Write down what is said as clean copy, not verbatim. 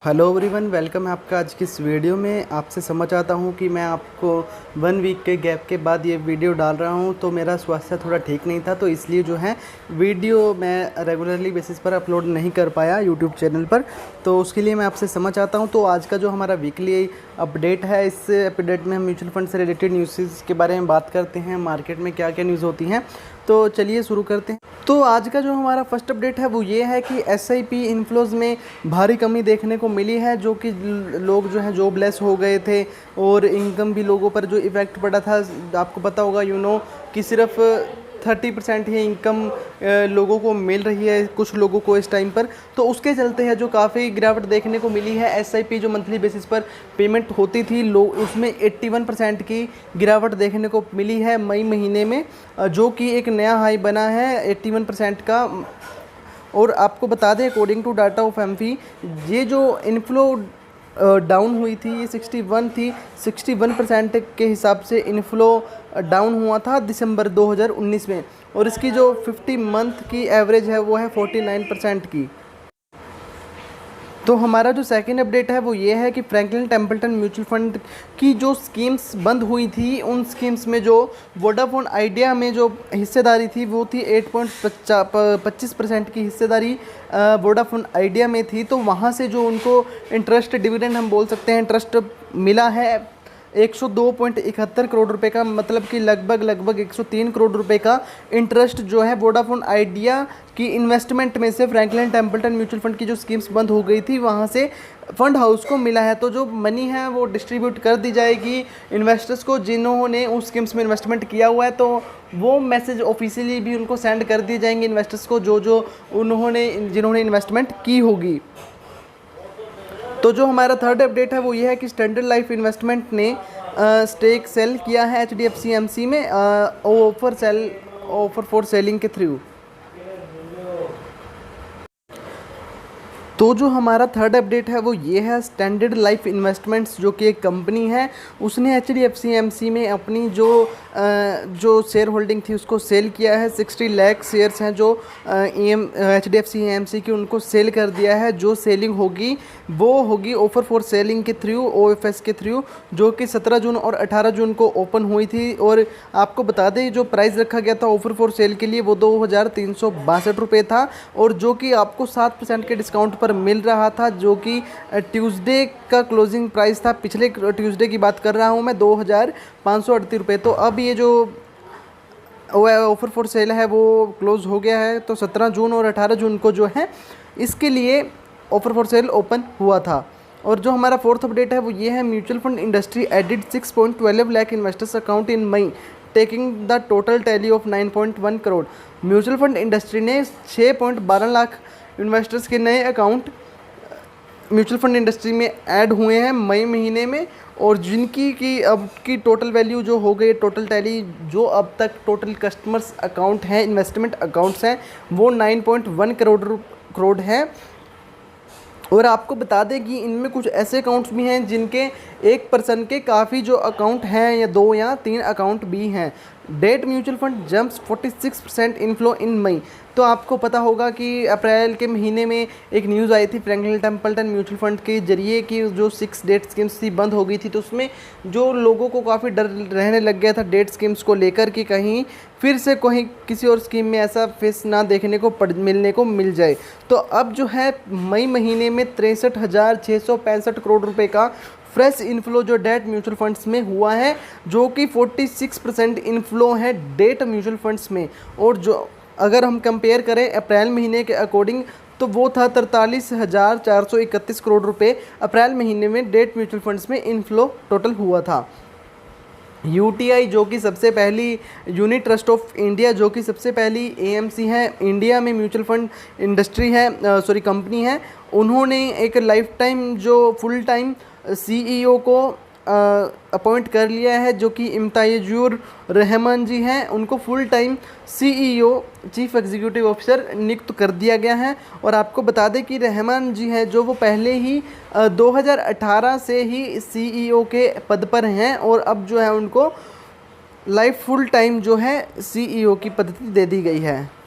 Hello everyone, welcome है आपका आज की इस वीडियो में। आपसे समझ आता हूँ कि मैं आपको 1 वीक के गैप के बाद ये वीडियो डाल रहा हूँ, तो मेरा स्वास्थ्य थोड़ा ठीक नहीं था, तो इसलिए जो है वीडियो मैं रेगुलरली बेसिस पर अपलोड नहीं कर पाया यूट्यूब चैनल पर। तो उसके लिए मैं आपसे समझ आता हूँ। तो आज का जो हमारा वीकली अपडेट है, इस अपडेट में हम म्यूचुअल फंड से रिलेटेड न्यूज़ के बारे में बात करते हैं, मार्केट में क्या क्या न्यूज़ होती हैं। तो चलिए शुरू करते हैं। तो आज का जो हमारा फर्स्ट अपडेट है वो ये है कि एसआईपी इनफ्लोज में भारी कमी देखने को मिली है, जो कि लोग जो है जॉबलेस हो गए थे और इनकम भी लोगों पर जो इफ़ेक्ट पड़ा था। आपको पता होगा कि सिर्फ 30% ही इनकम लोगों को मिल रही है, कुछ लोगों को इस टाइम पर। तो उसके चलते है जो काफ़ी गिरावट देखने को मिली है। एसआईपी जो मंथली बेसिस पर पेमेंट होती थी उसमें 81% की गिरावट देखने को मिली है मई महीने में, जो कि एक नया हाई बना है 81% का। और आपको बता दें, according to data of AMFI, ये जो इनफ्लो डाउन हुई थी ये 61 थी। 61% के हिसाब से इनफ्लो डाउन हुआ था दिसंबर 2019 में, और इसकी जो 50 मंथ की एवरेज है वो है 49% की। तो हमारा जो सेकंड अपडेट है वो ये है कि फ्रैंकलिन टेम्पल्टन म्यूचुअल फंड की जो स्कीम्स बंद हुई थी, उन स्कीम्स में जो वोडाफोन आइडिया में जो हिस्सेदारी थी वो थी 8.25% की हिस्सेदारी वोडाफोन आइडिया में थी। तो वहाँ से जो उनको इंटरेस्ट डिविडेंड हम बोल सकते हैं इंटरेस्ट मिला है 102.71 करोड़ रुपए का, मतलब कि लगभग 103 करोड़ रुपए का इंटरेस्ट जो है वोडाफोन आइडिया की इन्वेस्टमेंट में से फ्रैंकलिन टेम्पल्टन म्यूचुअल फंड की जो स्कीम्स बंद हो गई थी वहाँ से फंड हाउस को मिला है। तो जो मनी है वो डिस्ट्रीब्यूट कर दी जाएगी इन्वेस्टर्स को जिन्होंने उस स्कीम्स में इन्वेस्टमेंट किया हुआ है। तो वो मैसेज ऑफिशियली भी उनको सेंड कर दिए जाएंगे इन्वेस्टर्स को जिन्होंने इन्वेस्टमेंट की होगी। तो जो हमारा थर्ड अपडेट है वो ये है कि स्टैंडर्ड लाइफ इन्वेस्टमेंट ने स्टेक सेल किया है एचडीएफसी एमसी में ऑफर फॉर सेलिंग के थ्रू। तो जो हमारा थर्ड अपडेट है वो ये है, स्टैंडर्ड लाइफ इन्वेस्टमेंट्स जो कि एक कंपनी है, उसने एचडीएफसी एमसी में अपनी जो शेयर होल्डिंग थी उसको सेल किया है। 60 लाख शेयर्स हैं जो एचडीएफसी एमसी की, उनको सेल कर दिया है। जो सेलिंग होगी वो होगी ऑफर फॉर सेलिंग के थ्रू, ओएफएस के थ्रू, जो कि 17 जून और 18 जून को ओपन हुई थी। और आपको बता दें जो प्राइस रखा गया था ऑफर फॉर सेल के लिए वो 2362 रुपये था, और जो कि आपको 7% के डिस्काउंट पर मिल रहा था, जो कि ट्यूसडे का क्लोजिंग प्राइस था। पिछले ट्यूसडे की बात कर रहा हूँ मैं, 2538 रुपये। तो अब ये जो ऑफर फॉर सेल है वो क्लोज हो गया है। तो 17 जून और 18 जून को जो है इसके लिए ऑफर फॉर सेल ओपन हुआ था। और जो हमारा फोर्थ अपडेट है वो ये है, mutual fund industry added 6.12 lakh investors account in May, taking the total tally of 9.1 crore. Mutual fund industry ने 6.12 लाख इन्वेस्टर्स के नए अकाउंट म्यूचुअल फंड इंडस्ट्री में ऐड हुए हैं मई महीने में, और जिनकी की अब की टोटल वैल्यू जो हो गई, टोटल टैली जो अब तक टोटल कस्टमर्स अकाउंट हैं, इन्वेस्टमेंट अकाउंट्स हैं, वो 9.1 करोड़ है। और आपको बता दें कि इनमें कुछ ऐसे अकाउंट्स भी हैं जिनके एक पर्सन के काफ़ी जो अकाउंट हैं, या 2 या 3 अकाउंट भी हैं। Debt mutual fund jumps 46% inflow in May. तो आपको पता होगा कि अप्रैल के महीने में एक न्यूज़ आई थी फ्रैंकलिन टेम्पल्टन म्यूचुअल फंड के जरिए कि जो 6 डेट स्कीम्स थी बंद हो गई थी। तो उसमें जो लोगों को काफ़ी डर रहने लग गया था डेट स्कीम्स को लेकर कि कहीं फिर से कहीं किसी और स्कीम में ऐसा फेस ना देखने को मिलने को मिल जाए। तो अब जो है मई महीने में 63,665 करोड़ रुपए का फ्रेश इनफ्लो जो डेट म्यूचुअल फंड्स में हुआ है, जो कि 46% इनफ्लो है डेट म्यूचुअल फंड्स में। और जो अगर हम कंपेयर करें अप्रैल महीने के अकॉर्डिंग, तो वो था 43,431 करोड़ रुपए अप्रैल महीने में डेट म्यूचुअल फंड्स में इनफ्लो टोटल हुआ था। यूटीआई जो कि सबसे पहली यूनिट ट्रस्ट ऑफ इंडिया, जो कि सबसे पहली एएमसी है इंडिया में, म्यूचुअल फंड इंडस्ट्री है, कंपनी है, उन्होंने एक लाइफ टाइम जो फुल टाइम सीईओ को अपॉइंट कर लिया है, जो कि इम्ताजुर रहमान जी हैं। उनको full time CEO, chief executive officer नियुक्त कर दिया गया है। और आपको बता दें कि रहमान जी हैं जो वो पहले ही 2018 से ही सीईओ के पद पर हैं, और अब जो है उनको लाइफ फुल टाइम जो है सीईओ की पदवी दे दी गई है।